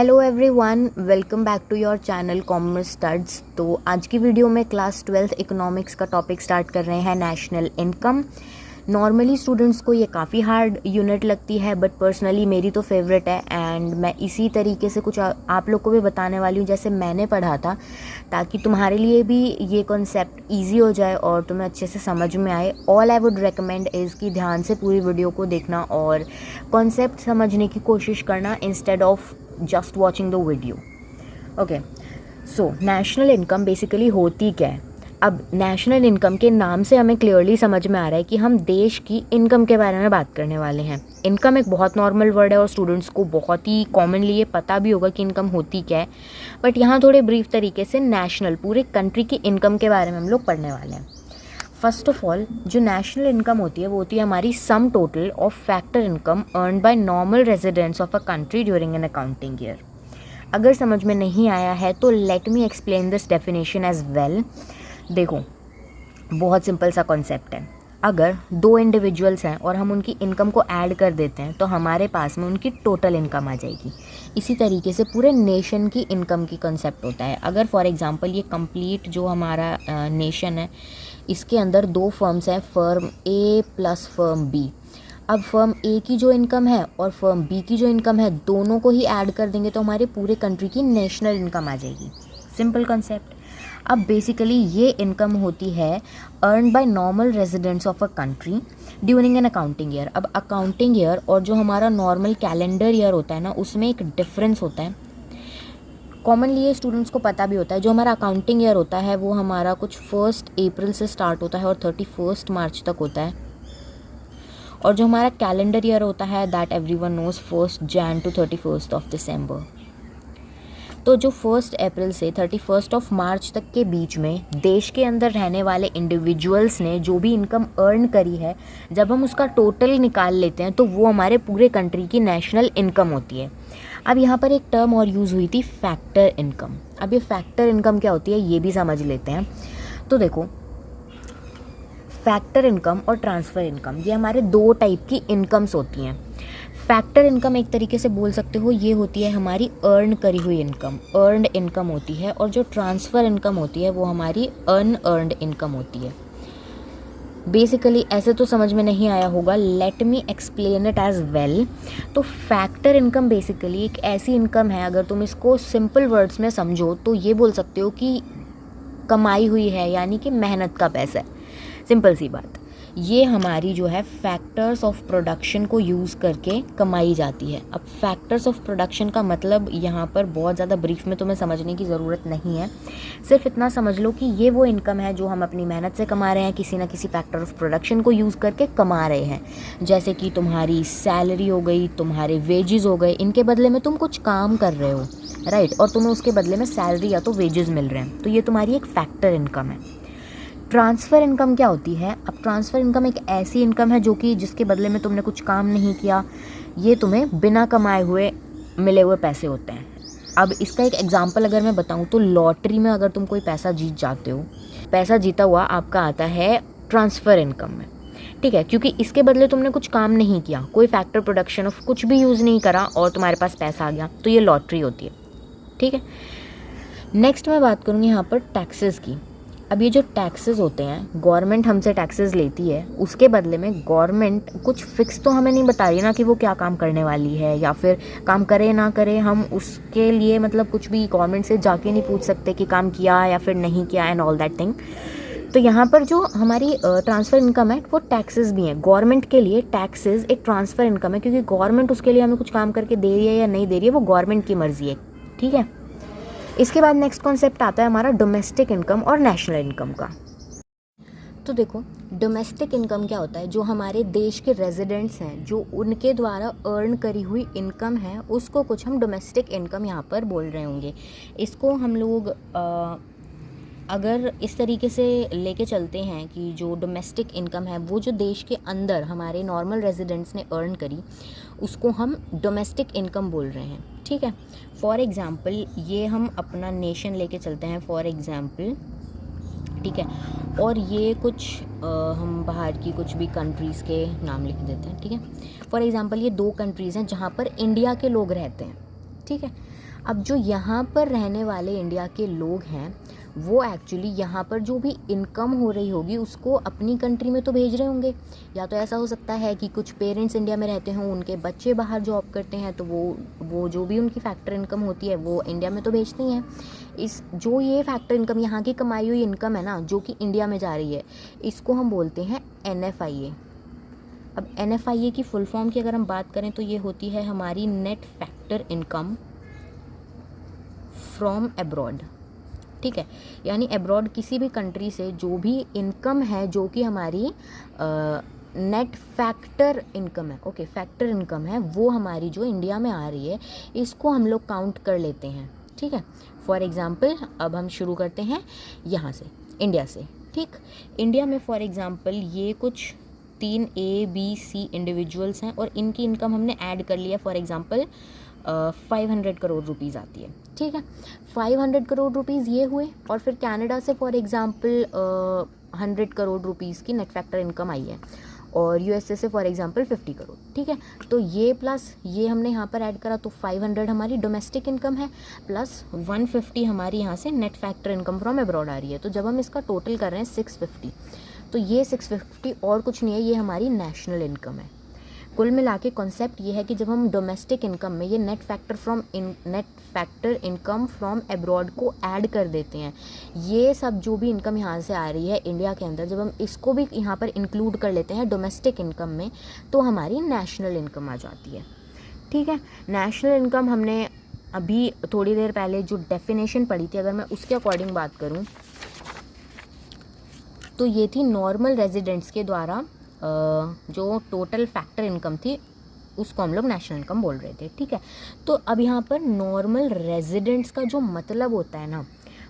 Hello everyone, welcome back to your channel commerce studs. तो आज की वीडियो में क्लास 12th इकोनॉमिक्स का टॉपिक स्टार्ट कर रहे हैं, नेशनल इनकम। नॉर्मली स्टूडेंट्स को ये काफ़ी हार्ड यूनिट लगती है, बट पर्सनली मेरी तो फेवरेट है एंड मैं इसी तरीके से कुछ आप लोग को भी बताने वाली हूँ जैसे मैंने पढ़ा था, ताकि तुम्हारे लिए भी ये कॉन्सेप्ट ईजी हो जाए और तुम्हें अच्छे से समझ में आए। All I would recommend is कि ध्यान से पूरी वीडियो को देखना और कॉन्सेप्ट समझने की कोशिश करना instead of just watching the video. Okay, so national income basically होती क्या है। अब नेशनल इनकम के नाम से हमें क्लियरली समझ में आ रहा है कि हम देश की इनकम के बारे में बात करने वाले हैं। इनकम एक बहुत नॉर्मल वर्ड है और स्टूडेंट्स को बहुत ही कॉमनली ये पता भी होगा कि इनकम होती क्या है, बट यहाँ थोड़े ब्रीफ तरीके से नेशनल पूरे कंट्री की इनकम के बारे में हम लोग पढ़ने वाले हैं। फर्स्ट ऑफ ऑल, जो नेशनल इनकम होती है वो होती है हमारी sum total of factor income earn by normal residents of a country during an accounting year. अगर समझ में नहीं आया है तो let me explain this definition as well. देखो, बहुत सिंपल सा कॉन्सेप्ट है। अगर दो इंडिविजुअल्स हैं और हम उनकी इनकम को ऐड कर देते हैं तो हमारे पास में उनकी टोटल इनकम आ जाएगी। इसी तरीके से पूरे नेशन की इनकम की कॉन्सेप्ट होता है। अगर फॉर एग्जांपल ये कंप्लीट जो हमारा नेशन है, इसके अंदर दो फर्म्स हैं, फर्म ए प्लस फर्म बी। अब फर्म ए की जो इनकम है और फर्म बी की जो इनकम है, दोनों को ही ऐड कर देंगे तो हमारे पूरे कंट्री की नेशनल इनकम आ जाएगी। Simple concept. अब बेसिकली ये इनकम होती है earn by normal residents of a country during an accounting year. अब अकाउंटिंग ईयर और जो हमारा नॉर्मल कैलेंडर ईयर होता है ना, उसमें एक डिफरेंस होता है। कॉमनली ये स्टूडेंट्स को पता भी होता है। जो हमारा अकाउंटिंग ईयर होता है वो हमारा कुछ 1 अप्रैल से स्टार्ट होता है और 31 मार्च तक होता है, और जो हमारा कैलेंडर ईयर होता है that everyone knows 1 Jan to 31 December. तो जो 1 अप्रैल से 31 मार्च तक के बीच में देश के अंदर रहने वाले इंडिविजुअल्स ने जो भी इनकम अर्न करी है, जब हम उसका टोटल निकाल लेते हैं तो वो हमारे पूरे कंट्री की नेशनल इनकम होती है। अब यहाँ पर एक टर्म और यूज़ हुई थी, फैक्टर इनकम। अब ये फैक्टर इनकम क्या होती है ये भी समझ लेते हैं। तो देखो, फैक्टर इनकम और ट्रांसफ़र इनकम ये हमारे दो टाइप की इनकम्स होती हैं। फैक्टर इनकम एक तरीके से बोल सकते हो ये होती है हमारी अर्न करी हुई इनकम, अर्नड इनकम होती है, और जो ट्रांसफ़र इनकम होती है वो हमारी अनअर्नड इनकम होती है। बेसिकली ऐसे तो समझ में नहीं आया होगा, let me explain it as well. तो फैक्टर इनकम बेसिकली एक ऐसी इनकम है, अगर तुम इसको सिंपल वर्ड्स में समझो तो ये बोल सकते हो कि कमाई हुई है, यानी कि मेहनत का पैसा है। सिंपल सी बात, ये हमारी जो है फैक्टर्स ऑफ प्रोडक्शन को यूज़ करके कमाई जाती है। अब फैक्टर्स ऑफ प्रोडक्शन का मतलब यहाँ पर बहुत ज़्यादा ब्रीफ में तुम्हें समझने की ज़रूरत नहीं है। सिर्फ इतना समझ लो कि ये वो इनकम है जो हम अपनी मेहनत से कमा रहे हैं, किसी ना किसी फैक्टर ऑफ प्रोडक्शन को यूज़ करके कमा रहे हैं। जैसे कि तुम्हारी सैलरी हो गई, तुम्हारे वेजेस हो गए, इनके बदले में तुम कुछ काम कर रहे हो, राइट, और तुम्हें उसके बदले में सैलरी या तो वेजेस मिल रहे हैं, तो ये तुम्हारी एक फैक्टर इनकम है। ट्रांसफ़र इनकम क्या होती है? अब ट्रांसफ़र इनकम एक ऐसी इनकम है जो कि जिसके बदले में तुमने कुछ काम नहीं किया, ये तुम्हें बिना कमाए हुए मिले हुए पैसे होते हैं। अब इसका एक एग्जांपल अगर मैं बताऊं तो लॉटरी में अगर तुम कोई पैसा जीत जाते हो, पैसा जीता हुआ आपका आता है ट्रांसफ़र इनकम में, ठीक है, क्योंकि इसके बदले तुमने कुछ काम नहीं किया, कोई फैक्टर प्रोडक्शन ऑफ कुछ भी यूज़ नहीं करा और तुम्हारे पास पैसा आ गया, तो ये लॉटरी होती है, ठीक है। नेक्स्ट मैं बात करूँगी यहाँ पर टैक्सेस की। अब ये जो टैक्सेस होते हैं, गवर्नमेंट हमसे टैक्सेस लेती है, उसके बदले में गवर्नमेंट कुछ फिक्स तो हमें नहीं बता रही ना कि वो क्या काम करने वाली है, या फिर काम करे ना करे हम उसके लिए मतलब कुछ भी गवर्नमेंट से जाके नहीं पूछ सकते कि काम किया या फिर नहीं किया एंड ऑल दैट थिंग। तो यहाँ पर जो हमारी ट्रांसफ़र इनकम है वो टैक्सेस भी हैं। गवर्नमेंट के लिए टैक्सेस एक ट्रांसफ़र इनकम है, क्योंकि गवर्नमेंट उसके लिए हमें कुछ काम करके दे रही है या नहीं दे रही है वो गवर्नमेंट की मर्ज़ी है, ठीक है। इसके बाद नेक्स्ट कॉन्सेप्ट आता है हमारा डोमेस्टिक इनकम और नेशनल इनकम का। तो देखो, डोमेस्टिक इनकम क्या होता है? जो हमारे देश के रेजिडेंट्स हैं, जो उनके द्वारा अर्न करी हुई इनकम है, उसको कुछ हम डोमेस्टिक इनकम यहाँ पर बोल रहे होंगे। इसको हम लोग अगर इस तरीके से लेके चलते हैं कि जो डोमेस्टिक इनकम है वो जो देश के अंदर हमारे नॉर्मल रेजिडेंट्स ने अर्न करी, उसको हम डोमेस्टिक इनकम बोल रहे हैं, ठीक है। फॉर एग्ज़ाम्पल ये हम अपना नेशन लेके चलते हैं, फॉर एग्ज़ाम्पल, ठीक है, और ये कुछ हम बाहर की कुछ भी कंट्रीज़ के नाम लिख देते हैं, ठीक है। फॉर एग्ज़ाम्पल ये 2 कंट्रीज़ हैं जहाँ पर इंडिया के लोग रहते हैं, ठीक है। अब जो यहाँ पर रहने वाले इंडिया के लोग हैं वो एक्चुअली यहाँ पर जो भी इनकम हो रही होगी उसको अपनी कंट्री में तो भेज रहे होंगे, या तो ऐसा हो सकता है कि कुछ पेरेंट्स इंडिया में रहते हों, उनके बच्चे बाहर जॉब करते हैं, तो वो जो भी उनकी फैक्टर इनकम होती है वो इंडिया में तो भेजते ही हैं। इस जो ये फैक्टर इनकम यहाँ की कमाई हुई इनकम है ना, जो कि इंडिया में जा रही है, इसको हम बोलते हैं NFIA। अब NFIA की फुल फॉर्म की अगर हम बात करें तो ये होती है हमारी net factor income from abroad. ठीक है, यानी अब्रॉड किसी भी कंट्री से जो भी इनकम है जो कि हमारी नेट फैक्टर इनकम है, ओके फैक्टर इनकम है, वो हमारी जो इंडिया में आ रही है इसको हम लोग काउंट कर लेते हैं। ठीक है, फॉर एग्जांपल अब हम शुरू करते हैं यहाँ से, इंडिया से। ठीक, इंडिया में फॉर एग्जांपल ये कुछ 3 ABC इंडिविजुअल्स हैं और इनकी इनकम हमने ऐड कर लिया, फॉर एग्जांपल 500 करोड़ रुपीज़ आती है। ठीक है, 500 करोड़ रुपीज़ ये हुए, और फिर कनाडा से फॉर एग्जांपल 100 करोड़ रुपीज़ की नेट फैक्टर इनकम आई है, और USA से फॉर एग्जांपल 50 करोड़। ठीक है, तो ये प्लस ये हमने यहाँ पर ऐड करा तो 500 हमारी डोमेस्टिक इनकम है, प्लस 150 हमारी यहाँ से net factor income from abroad आ रही है। तो जब हम इसका टोटल कर रहे हैं 650, तो ये 650 और कुछ नहीं है, ये हमारी नेशनल इनकम है। कुल मिला के कॉन्सेप्ट ये है कि जब हम डोमेस्टिक इनकम में ये net factor income from abroad को ऐड कर देते हैं, ये सब जो भी इनकम यहाँ से आ रही है इंडिया के अंदर, जब हम इसको भी यहाँ पर इंक्लूड कर लेते हैं डोमेस्टिक इनकम में, तो हमारी नेशनल इनकम आ जाती है। ठीक है, नेशनल इनकम हमने अभी थोड़ी देर पहले जो डेफिनेशन पढ़ी थी, अगर मैं उसके अकॉर्डिंग बात करूँ तो ये थी नॉर्मल रेजिडेंट्स के द्वारा जो टोटल फैक्टर इनकम थी उसको हम लोग नेशनल इनकम बोल रहे थे। ठीक है, तो अब यहाँ पर नॉर्मल रेजिडेंट्स का जो मतलब होता है ना,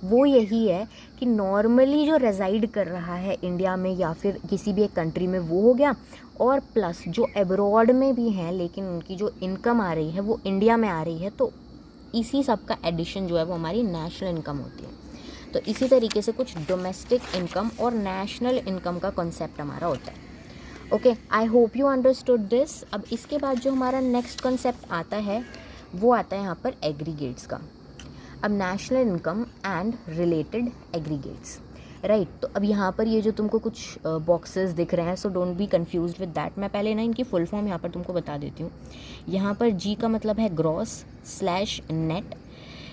वो यही है कि नॉर्मली जो रेजाइड कर रहा है इंडिया में या फिर किसी भी एक कंट्री में, वो हो गया, और प्लस जो अब्रॉड में भी हैं लेकिन उनकी जो इनकम आ रही है वो इंडिया में आ रही है, तो इसी सब का एडिशन जो है वो हमारी नेशनल इनकम होती है। तो इसी तरीके से कुछ डोमेस्टिक इनकम और नेशनल इनकम का कॉन्सेप्ट हमारा होता है। Okay, I hope you understood this. अब इसके बाद जो हमारा नेक्स्ट कॉन्सेप्ट आता है वो आता है यहाँ पर एग्रीगेट्स का। अब national income and related aggregates, right. तो अब यहाँ पर ये जो तुमको कुछ बॉक्सेस दिख रहे हैं, so don't be confused with that. मैं पहले ना इनकी फुल फॉर्म यहाँ पर तुमको बता देती हूँ। यहाँ पर G का मतलब है ग्रॉस स्लैश नेट,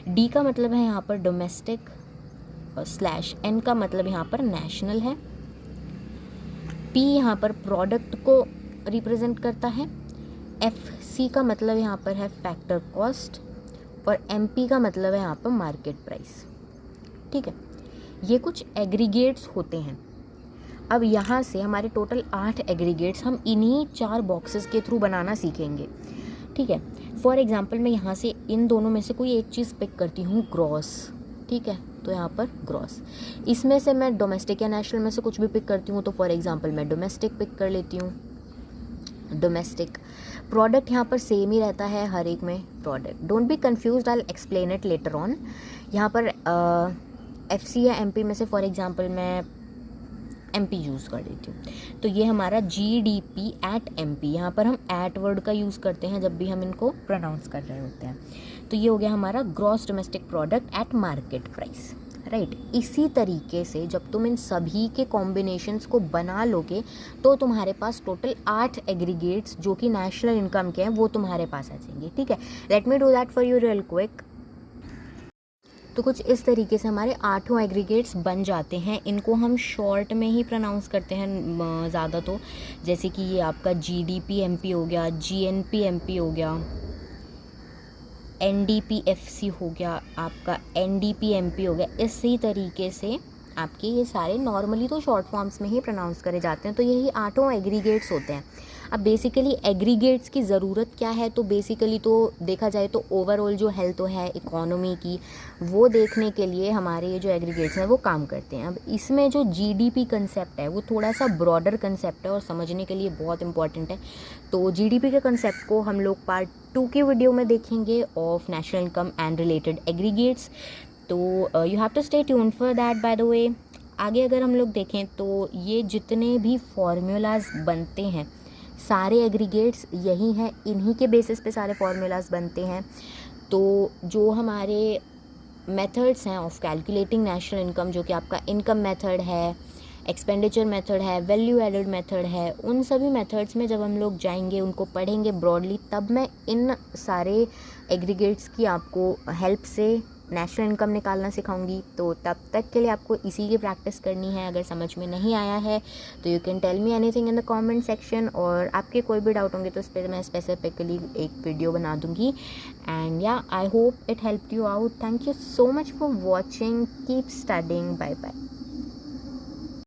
D का मतलब है यहाँ पर डोमेस्टिक स्लैश N का मतलब यहाँ पर नेशनल है, P यहाँ पर प्रोडक्ट को रिप्रेजेंट करता है, FC का मतलब यहाँ पर है फैक्टर कॉस्ट, और MP का मतलब है यहाँ पर मार्केट प्राइस। ठीक है, ये कुछ एग्रीगेट्स होते हैं। अब यहाँ से हमारे टोटल 8 एग्रीगेट्स हम इन्हीं 4 बॉक्सेस के थ्रू बनाना सीखेंगे। ठीक है, फॉर एग्जांपल मैं यहाँ से इन दोनों में से कोई एक चीज़ पिक करती हूँ, ग्रॉस। ठीक है, तो यहाँ पर ग्रॉस, इसमें से मैं डोमेस्टिक या नेशनल में से कुछ भी पिक करती हूँ, तो फॉर एग्जांपल मैं डोमेस्टिक पिक कर लेती हूँ। डोमेस्टिक प्रोडक्ट यहाँ पर सेम ही रहता है हर एक में product, don't be confused, I will explain it later on. यहाँ पर FC या MP में से फॉर एग्जांपल मैं MP यूज़ कर लेती हूँ, तो ये हमारा GDP एट MP, यहाँ पर हम एट वर्ड का यूज़ करते हैं जब भी हम इनको प्रोनाउंस कर रहे होते हैं। तो ये हो गया हमारा gross domestic product at market price, right. इसी तरीके से जब तुम इन सभी के कॉम्बिनेशंस को बना लोगे तो तुम्हारे पास टोटल 8 एग्रीगेट्स जो कि नेशनल इनकम के हैं वो तुम्हारे पास आ जाएंगे। ठीक है, let me do that for you real quick. तो कुछ इस तरीके से हमारे 8 एग्रीगेट्स बन जाते हैं। इनको हम शॉर्ट में ही प्रोनाउंस करते हैं ज़्यादा, तो जैसे कि ये आपका GDP MP हो गया, GNP MP हो गया, NDP FC हो गया, आपका NDP MP हो गया। इसी तरीके से आपके ये सारे नॉर्मली तो शॉर्ट फॉर्म्स में ही प्रोनाउंस करे जाते हैं। तो यही 8 एग्रीगेट्स होते हैं। अब बेसिकली एग्रीगेट्स की ज़रूरत क्या है, तो बेसिकली तो देखा जाए तो ओवरऑल जो हेल्थ है इकोनॉमी की, वो देखने के लिए हमारे ये जो एग्रीगेट्स हैं वो काम करते हैं। अब इसमें जो GDP कंसेप्ट है वो थोड़ा सा ब्रॉडर कंसेप्ट है और समझने के लिए बहुत इंपॉर्टेंट है। तो GDP के कंसेप्ट को हम लोग पार्ट 2 की वीडियो में देखेंगे of national income and related aggregates. तो you have to stay tuned for that. By the way, आगे अगर हम लोग देखें तो ये जितने भी फॉर्मूलाज बनते हैं सारे एग्रीगेट्स यही हैं, इन्हीं के बेसिस पे सारे फॉर्मूलाज बनते हैं। तो जो हमारे मेथड्स हैं ऑफ कैलकुलेटिंग नेशनल इनकम, जो कि आपका इनकम मेथड है, एक्सपेंडिचर मेथड है, वैल्यू एडेड मेथड है, उन सभी मेथड्स में जब हम लोग जाएंगे, उनको पढ़ेंगे ब्रॉडली, तब मैं इन सारे एग्रीगेट्स की आपको हेल्प से नेशनल इनकम निकालना सिखाऊंगी। तो तब तक के लिए आपको इसी की प्रैक्टिस करनी है। अगर समझ में नहीं आया है तो you can tell me anything in the comment section, और आपके कोई भी डाउट होंगे तो उस पर मैं स्पेसिफिकली एक वीडियो बना दूंगी। एंड या, I hope it helped you out. Thank you so much for watching. Keep studying. Bye bye.